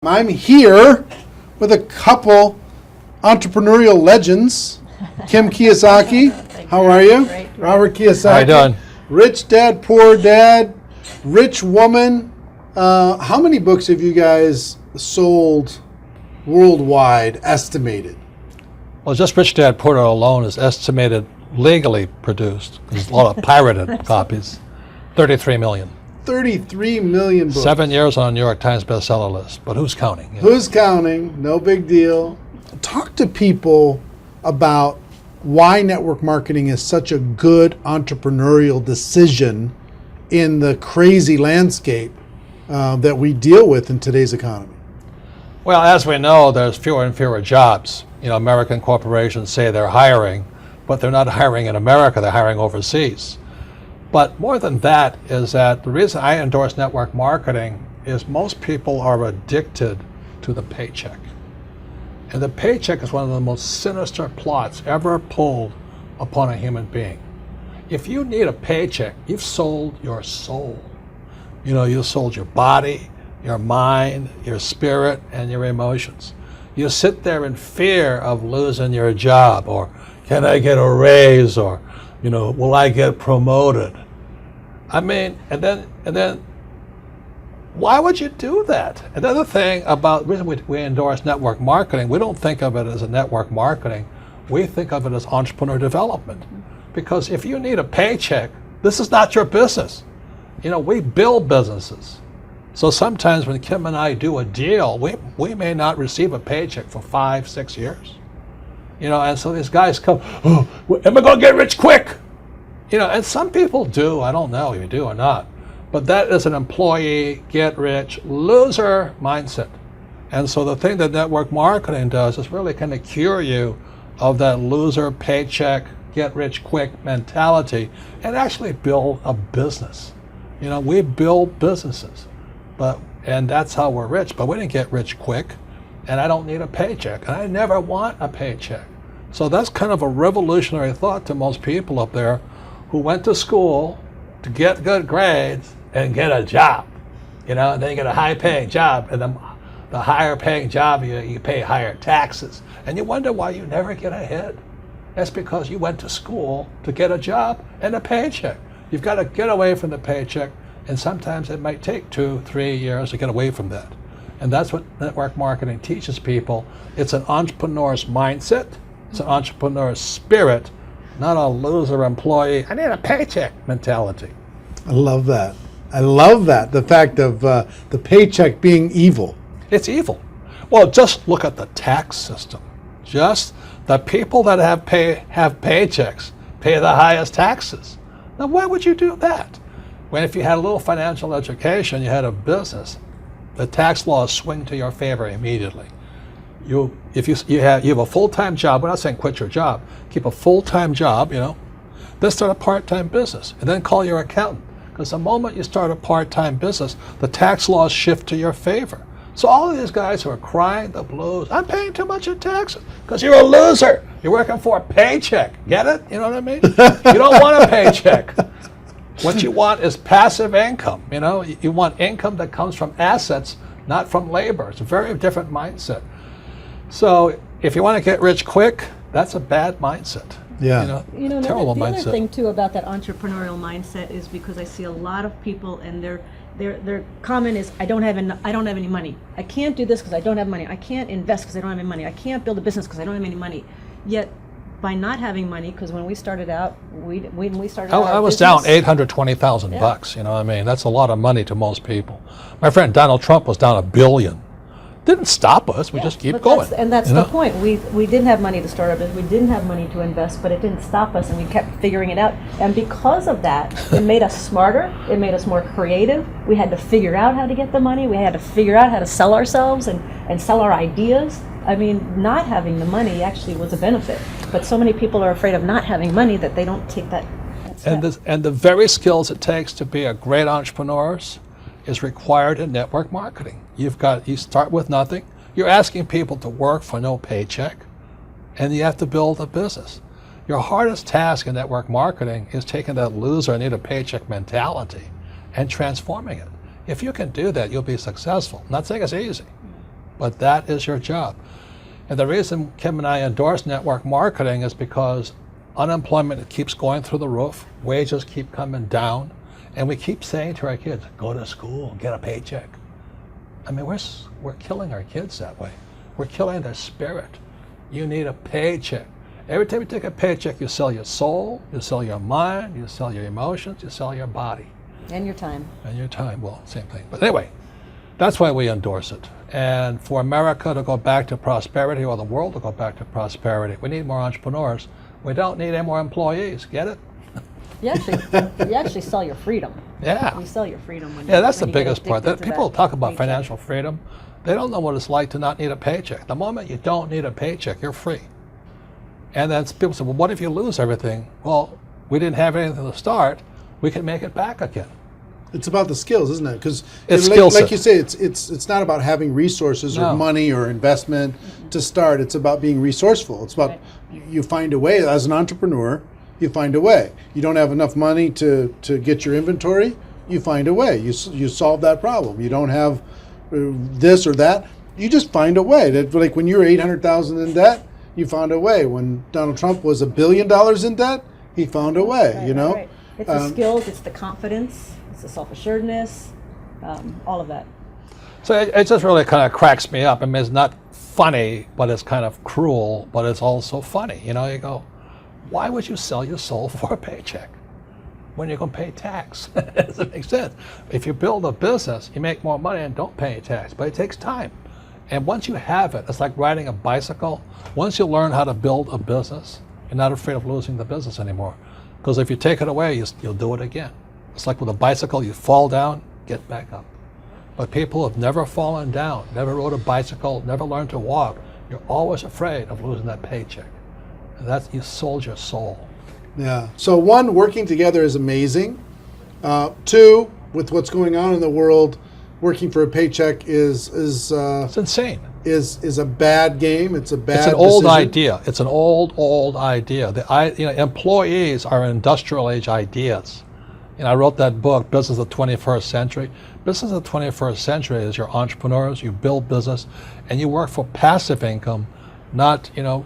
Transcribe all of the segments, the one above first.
I'm here with a couple entrepreneurial legends. Kim Kiyosaki, how are you? Great. Robert Kiyosaki. How you doing? Rich Dad, Poor Dad, Rich Woman. How many books have you guys sold worldwide, estimated? Well, just Rich Dad Poor Dad alone is estimated legally produced. There's a lot of pirated copies. 33 million. 33 million books. 7 years on a New York Times bestseller list, but who's counting? You know? Who's counting? No big deal. Talk to people about why network marketing is such a good entrepreneurial decision in the crazy landscape that we deal with in today's economy. Well, as we know, there's fewer and fewer jobs. You know, American corporations say they're hiring, but they're not hiring in America, they're hiring overseas. But more than that is that the reason I endorse network marketing is most people are addicted to the paycheck. And the paycheck is one of the most sinister plots ever pulled upon a human being. If you need a paycheck, you've sold your soul. You know, you've sold your body, your mind, your spirit, and your emotions. You sit there in fear of losing your job, or can I get a raise, or, you know, will I get promoted? I mean, and then why would you do that? Another thing about the reason we endorse network marketing, we don't think of it as a network marketing, we think of it as entrepreneur development. Because if you need a paycheck, this is not your business. You know, we build businesses. So sometimes when Kim and I do a deal, we may not receive a paycheck for 5-6 years. You know, and so these guys come, oh, am I gonna get rich quick? You know, and some people do, I don't know if you do or not, but that is an employee, get rich, loser mindset. And so the thing that network marketing does is really kind of cure you of that loser paycheck, get rich quick mentality and actually build a business. You know, we build businesses, and that's how we're rich, but we didn't get rich quick, and I don't need a paycheck, and I never want a paycheck. So that's kind of a revolutionary thought to most people up there who went to school to get good grades and get a job, you know, and then you get a high-paying job, and the higher-paying job, you pay higher taxes, and you wonder why you never get ahead. That's because you went to school to get a job and a paycheck. You've got to get away from the paycheck, and sometimes it might take 2-3 years to get away from that. And that's what network marketing teaches people. It's an entrepreneur's mindset, it's an entrepreneur's spirit, not a loser employee, I need a paycheck mentality. I love that. I love that. The fact of the paycheck being evil. It's evil. Well, just look at the tax system. Just the people that have paychecks pay the highest taxes. Now, why would you do that? When if you had a little financial education, you had a business, the tax laws swing to your favor immediately. If you have a full-time job, we're not saying quit your job, keep a full-time job, you know, then start a part-time business and then call your accountant. Because the moment you start a part-time business, the tax laws shift to your favor. So all of these guys who are crying the blues, I'm paying too much in taxes, because you're a loser. You're working for a paycheck. Get it? You know what I mean? You don't want a paycheck. What you want is passive income. You know, you want income that comes from assets, not from labor. It's a very different mindset. So if you want to get rich quick, that's a bad mindset. Yeah. You know, terrible the mindset. other thing too about that entrepreneurial mindset is because I see a lot of people and their comment is, I don't have any money. I can't do this because I don't have money. I can't invest because I don't have any money. I can't build a business because I don't have any money. Yet by not having money, because when we started out, I was down $820,000 you know what I mean? That's a lot of money to most people. My friend Donald Trump was down $1 billion. Didn't stop us, we just keep going. That's the point. We didn't have money to start our business, we didn't have money to invest, but it didn't stop us, and we kept figuring it out. And because of that, it made us smarter, it made us more creative. We had to figure out how to get the money, we had to figure out how to sell ourselves and sell our ideas. I mean, not having the money actually was a benefit, but so many people are afraid of not having money that they don't take that step. And the very skills it takes to be a great entrepreneur is required in network marketing. You start with nothing. You're asking people to work for no paycheck, and you have to build a business. Your hardest task in network marketing is taking that loser, need a paycheck mentality and transforming it. If you can do that, you'll be successful. I'm not saying it's easy, but that is your job. And the reason Kim and I endorse network marketing is because unemployment keeps going through the roof, wages keep coming down, and we keep saying to our kids, go to school, get a paycheck. I mean, we're killing our kids that way. We're killing their spirit. You need a paycheck. Every time you take a paycheck, you sell your soul, you sell your mind, you sell your emotions, you sell your body. And your time. And your time, well, same thing. But anyway, that's why we endorse it. And for America to go back to prosperity, or the world to go back to prosperity, we need more entrepreneurs. We don't need any more employees. Get it? You actually sell your freedom. Yeah. You sell your freedom. When Yeah, that's when the you get biggest part. addicted to People that talk about paycheck. financial freedom. They don't know what it's like to not need a paycheck. The moment you don't need a paycheck, you're free. And then people say, well, what if you lose everything? Well, we didn't have anything to start. We can make it back again. It's about the skills, isn't it? Because It's skill set. like you say, it's not about having resources or No. money or investment to start. It's about being resourceful. It's about you find a way as an entrepreneur. You find a way. You don't have enough money to get your inventory. You find a way. You solve that problem. You don't have this or that. You just find a way. That, like when you were $800,000 in debt, you found a way. When Donald Trump was $1 billion in debt, he found a way. Right, you know. right. It's the skills, it's the confidence, it's the self-assuredness, all of that. So it just really kind of cracks me up. I mean, it's not funny, but it's kind of cruel, but it's also funny. You know, you go, why would you sell your soul for a paycheck when you're going to pay tax? It doesn't make sense. If you build a business, you make more money and don't pay tax, but it takes time. And once you have it, it's like riding a bicycle. Once you learn how to build a business, you're not afraid of losing the business anymore. Because if you take it away, you'll do it again. It's like with a bicycle, you fall down, get back up. But people have never fallen down, never rode a bicycle, never learned to walk. You're always afraid of losing that paycheck. And that's, you sold your soul. Yeah. So one, working together is amazing. Two, with what's going on in the world, working for a paycheck is It's insane. is a bad game. It's a bad. It's an old decision. idea. It's an old idea. Employees are industrial age ideas. I wrote that book, Business of the 21st Century. Business of the 21st Century is your entrepreneurs, you build business, and you work for passive income, not, what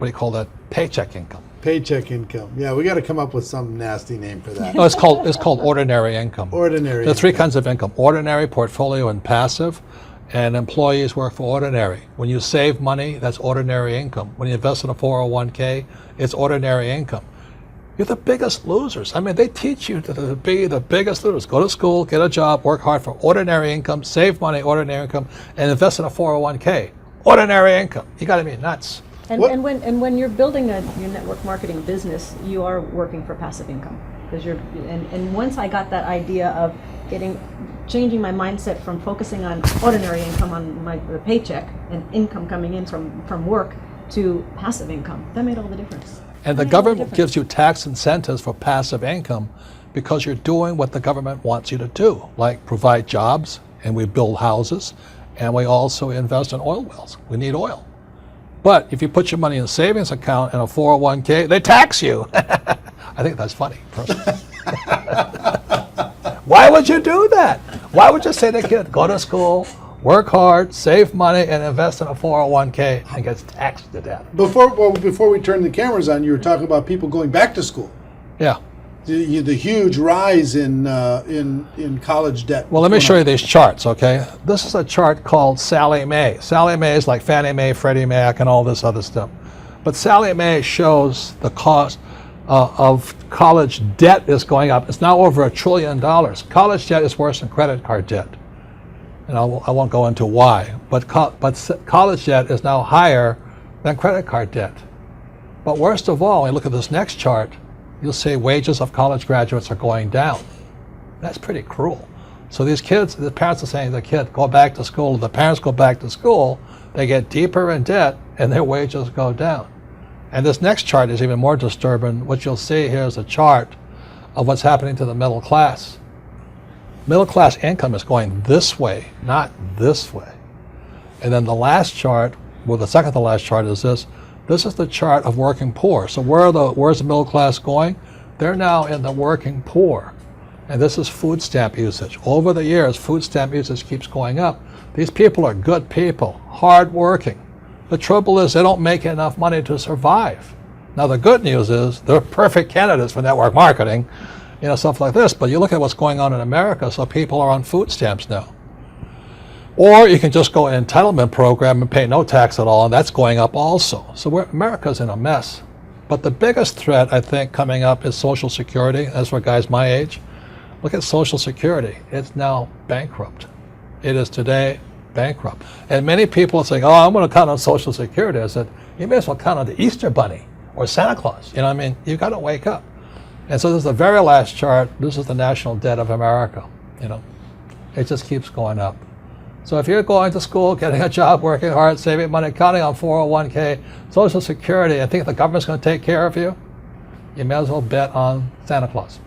do you call that, paycheck income. Paycheck income. Yeah, we got to come up with some nasty name for that. No, it's called ordinary income. Ordinary. There are three kinds of income: ordinary, portfolio, and passive. And employees work for ordinary. When you save money, that's ordinary income. When you invest in a 401k, it's ordinary income. You're the biggest losers. I mean, they teach you to be the biggest losers. Go to school, get a job, work hard for ordinary income, save money, ordinary income, and invest in a 401k. Ordinary income. You got to be nuts. And, What- and when you're building your network marketing business, you are working for passive income. Because and once I got that idea of changing my mindset from focusing on ordinary income on the paycheck and income coming in from work to passive income, that made all the difference. And the government gives you tax incentives for passive income because you're doing what the government wants you to do, like provide jobs, and we build houses, and we also invest in oil wells. We need oil. But if you put your money in a savings account and a 401k, they tax you. I think that's funny, personally. Why would you do that? Why would you say to a kid, go to school, work hard, save money, and invest in a 401k and gets taxed to death? Before we turn the cameras on, you were talking about people going back to school. Yeah. The huge rise in college debt. Well, let me show you these charts, okay? This is a chart called Sallie Mae. Sallie Mae is like Fannie Mae, Freddie Mac, and all this other stuff. But Sallie Mae shows the cost of college debt is going up. It's now over $1 trillion. College debt is worse than credit card debt. And I won't go into why. But college debt is now higher than credit card debt. But worst of all, when you look at this next chart, you'll see wages of college graduates are going down. That's pretty cruel. So these kids, the parents are saying to the kid, go back to school. If the parents go back to school, they get deeper in debt and their wages go down. And this next chart is even more disturbing. What you'll see here is a chart of what's happening to the middle class. Middle class income is going this way, not this way. And then the last chart, well, the second to last chart is this. This is the chart of working poor. So where's the middle class going? They're now in the working poor. And this is food stamp usage. Over the years, food stamp usage keeps going up. These people are good people, hardworking. The trouble is they don't make enough money to survive. Now the good news is they're perfect candidates for network marketing, stuff like this. But you look at what's going on in America, so people are on food stamps now. Or you can just go an entitlement program and pay no tax at all, and that's going up also. So America's in a mess. But the biggest threat, I think, coming up is Social Security. That's for guys my age. Look at Social Security. It's now bankrupt. It is today bankrupt. And many people are saying, oh, I'm going to count on Social Security. I said, you may as well count on the Easter Bunny or Santa Claus. You've got to wake up. And so this is the very last chart. This is the national debt of America. It just keeps going up. So if you're going to school, getting a job, working hard, saving money, counting on 401k, Social Security, and think the government's going to take care of you, you may as well bet on Santa Claus.